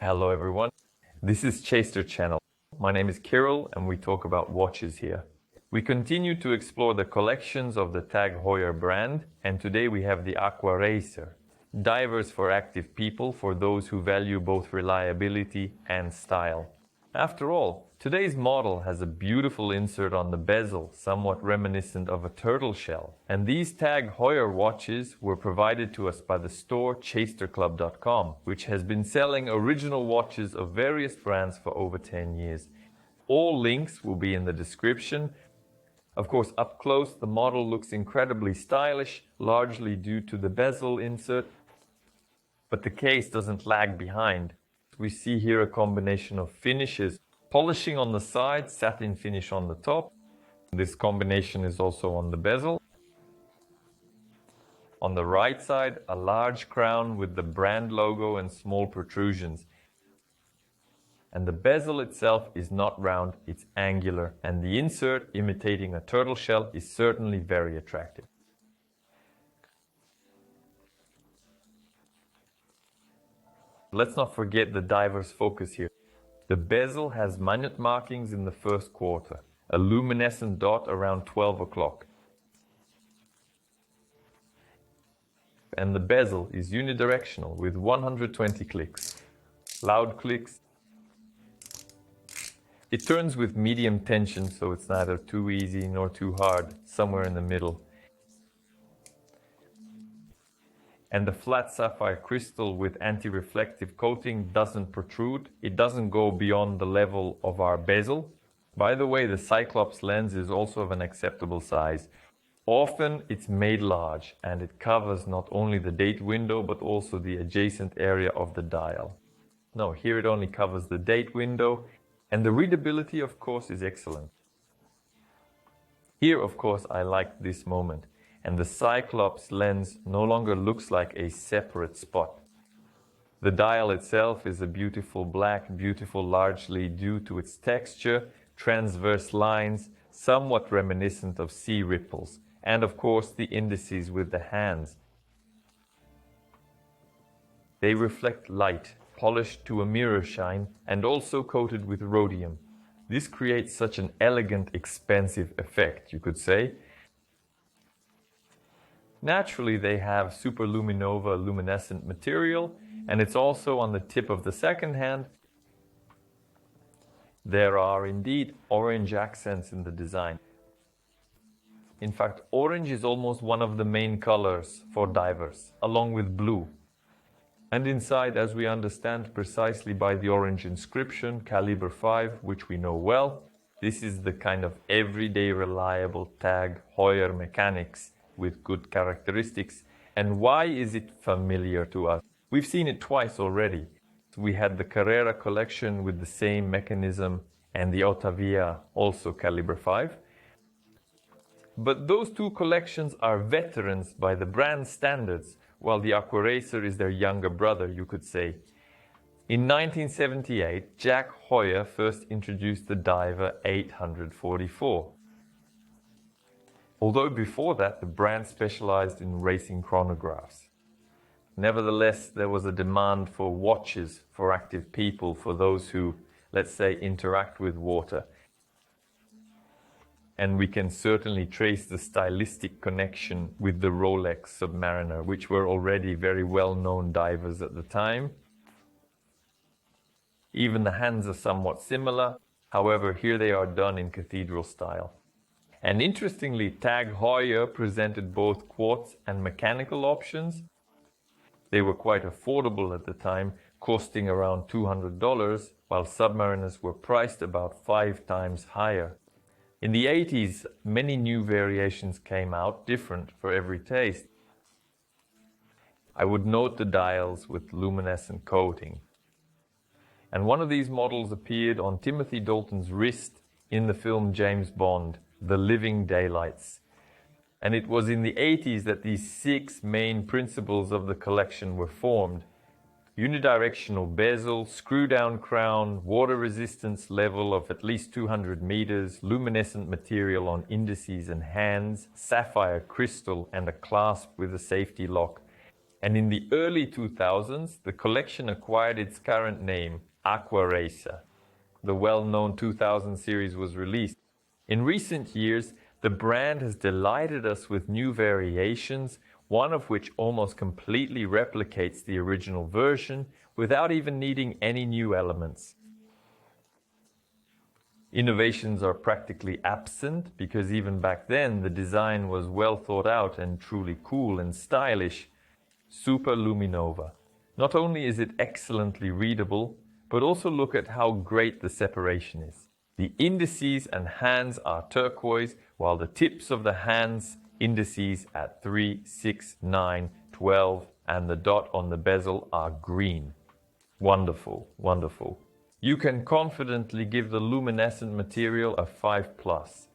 Hello everyone, this is Chaser Channel. My name is Kirill and we talk about watches here. We continue to explore the collections of the TAG Heuer brand, and today we have the Aquaracer. Divers for active people, for those who value both reliability and style. After all, today's model has a beautiful insert on the bezel, somewhat reminiscent of a turtle shell. And these TAG Heuer watches were provided to us by the store chasterclub.com, which has been selling original watches of various brands for over 10 years. All links will be in the description. Of course, up close, the model looks incredibly stylish, largely due to the bezel insert, but the case doesn't lag behind. We see here a combination of finishes, polishing on the side, satin finish on the top. This combination is also on the bezel. On the right side, a large crown with the brand logo and small protrusions. And the bezel itself is not round, it's angular, and the insert, imitating a turtle shell, is certainly very attractive. Let's not forget the diver's focus here. The bezel has minute markings in the first quarter, a luminescent dot around 12 o'clock. And the bezel is unidirectional with 120 clicks. Loud clicks. It turns with medium tension, so it's neither too easy nor too hard, somewhere in the middle. And the flat sapphire crystal with anti-reflective coating doesn't protrude. It doesn't go beyond the level of our bezel. By the way, the Cyclops lens is also of an acceptable size. Often it's made large and it covers not only the date window but also the adjacent area of the dial. No, here it only covers the date window, and the readability, of course, is excellent. Here, of course, I like this moment. And the Cyclops lens no longer looks like a separate spot. The dial itself is a beautiful black, beautiful largely due to its texture, transverse lines, somewhat reminiscent of sea ripples, and of course the indices with the hands. They reflect light, polished to a mirror shine, and also coated with rhodium. This creates such an elegant, expensive effect, you could say. Naturally, they have superluminova luminescent material, and it's also on the tip of the second hand. There are indeed orange accents in the design. In fact, orange is almost one of the main colors for divers, along with blue. And inside, as we understand precisely by the orange inscription, Calibre 5, which we know well, this is the kind of everyday reliable TAG Heuer mechanics with good characteristics. And why is it familiar to us? We've seen it twice already. We had the Carrera collection with the same mechanism and the Ottavia, also Calibre 5. But those two collections are veterans by the brand standards, while the Aquaracer is their younger brother, you could say. In 1978, Jack Heuer first introduced the Diver 844. Although before that, the brand specialized in racing chronographs. Nevertheless, there was a demand for watches for active people, for those who, let's say, interact with water. And we can certainly trace the stylistic connection with the Rolex Submariner, which were already very well-known divers at the time. Even the hands are somewhat similar. However, here they are done in cathedral style. And interestingly, TAG Heuer presented both quartz and mechanical options. They were quite affordable at the time, costing around $200, while Submariners were priced about 5 times higher. In the 80s, many new variations came out, different for every taste. I would note the dials with luminescent coating. And one of these models appeared on Timothy Dalton's wrist in the film James Bond, The Living Daylights. And it was in the 80s that these 6 main principles of the collection were formed. Unidirectional bezel, screw-down crown, water resistance level of at least 200 meters, luminescent material on indices and hands, sapphire crystal, and a clasp with a safety lock. And in the early 2000s, the collection acquired its current name, Aquaracer. The well-known 2000 series was released. In recent years, the brand has delighted us with new variations, one of which almost completely replicates the original version without even needing any new elements. Innovations are practically absent because even back then the design was well thought out and truly cool and stylish. Super Luminova. Not only is it excellently readable, but also look at how great the separation is. The indices and hands are turquoise, while the tips of the hands, indices at 3, 6, 9, 12, and the dot on the bezel are green. Wonderful, wonderful. You can confidently give the luminescent material a 5+.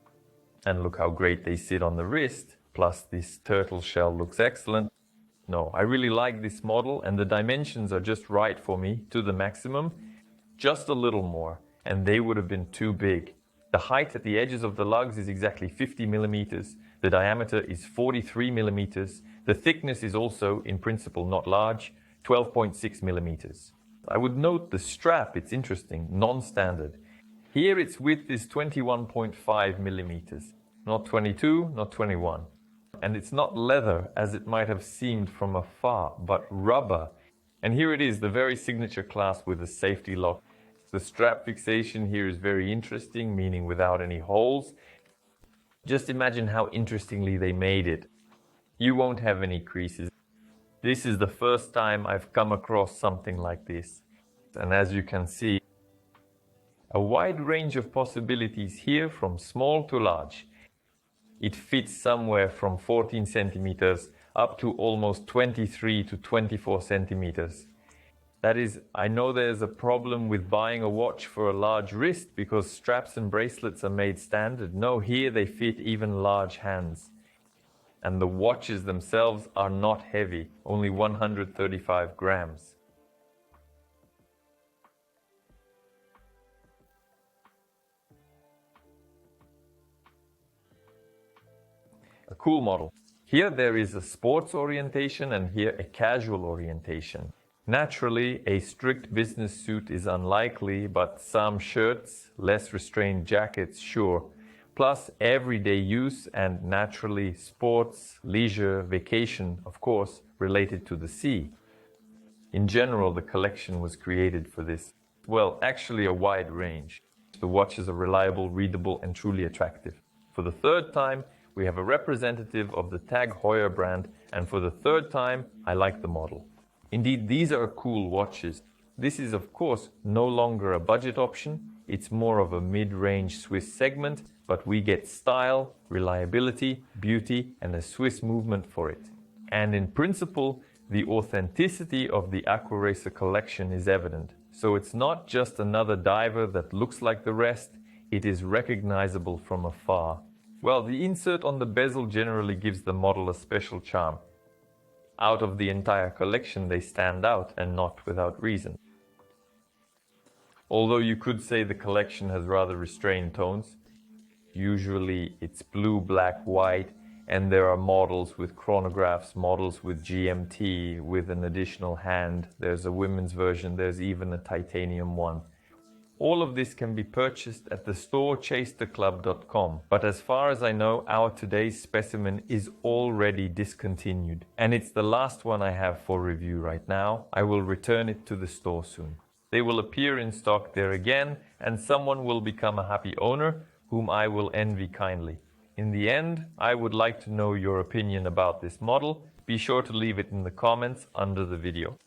And look how great they sit on the wrist, plus this turtle shell looks excellent. No, I really like this model and the dimensions are just right for me to the maximum. Just a little more and they would have been too big. The height at the edges of the lugs is exactly 50 millimeters. The diameter is 43 millimeters. The thickness is also, in principle, not large, 12.6 millimeters. I would note the strap, it's interesting, non-standard. Here its width is 21.5 millimeters, not 22, not 21. And it's not leather as it might have seemed from afar, but rubber. And here it is, the very signature clasp with a safety lock. The strap fixation here is very interesting, meaning without any holes. Just imagine how interestingly they made it. You won't have any creases. This is the first time I've come across something like this. And as you can see, a wide range of possibilities here from small to large. It fits somewhere from 14 centimeters up to almost 23 to 24 centimeters. That is, I know there's a problem with buying a watch for a large wrist because straps and bracelets are made standard. No, here they fit even large hands. And the watches themselves are not heavy, only 135 grams. A cool model. Here there is a sports orientation and here a casual orientation. Naturally, a strict business suit is unlikely, but some shirts, less restrained jackets, sure. Plus everyday use and naturally sports, leisure, vacation, of course, related to the sea. In general, the collection was created for this. Well, actually a wide range. The watches are reliable, readable, and truly attractive. For the third time, we have a representative of the TAG Heuer brand, and for the third time, I like the model. Indeed, these are cool watches. This is, of course, no longer a budget option. It's more of a mid-range Swiss segment, but we get style, reliability, beauty, and a Swiss movement for it. And in principle, the authenticity of the Aquaracer collection is evident. So it's not just another diver that looks like the rest, it is recognizable from afar. Well, the insert on the bezel generally gives the model a special charm. Out of the entire collection, they stand out, and not without reason. Although you could say the collection has rather restrained tones. Usually it's blue, black, white, and there are models with chronographs, models with GMT, with an additional hand. There's a women's version, there's even a titanium one. All of this can be purchased at the store chasterclub.com, but as far as I know, our today's specimen is already discontinued, and it's the last one I have for review right now. I will return it to the store soon. They will appear in stock there again, and someone will become a happy owner, whom I will envy kindly. In the end, I would like to know your opinion about this model. Be sure to leave it in the comments under the video.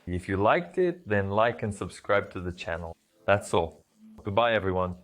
If you liked it, then like and subscribe to the channel. That's all. Goodbye, everyone.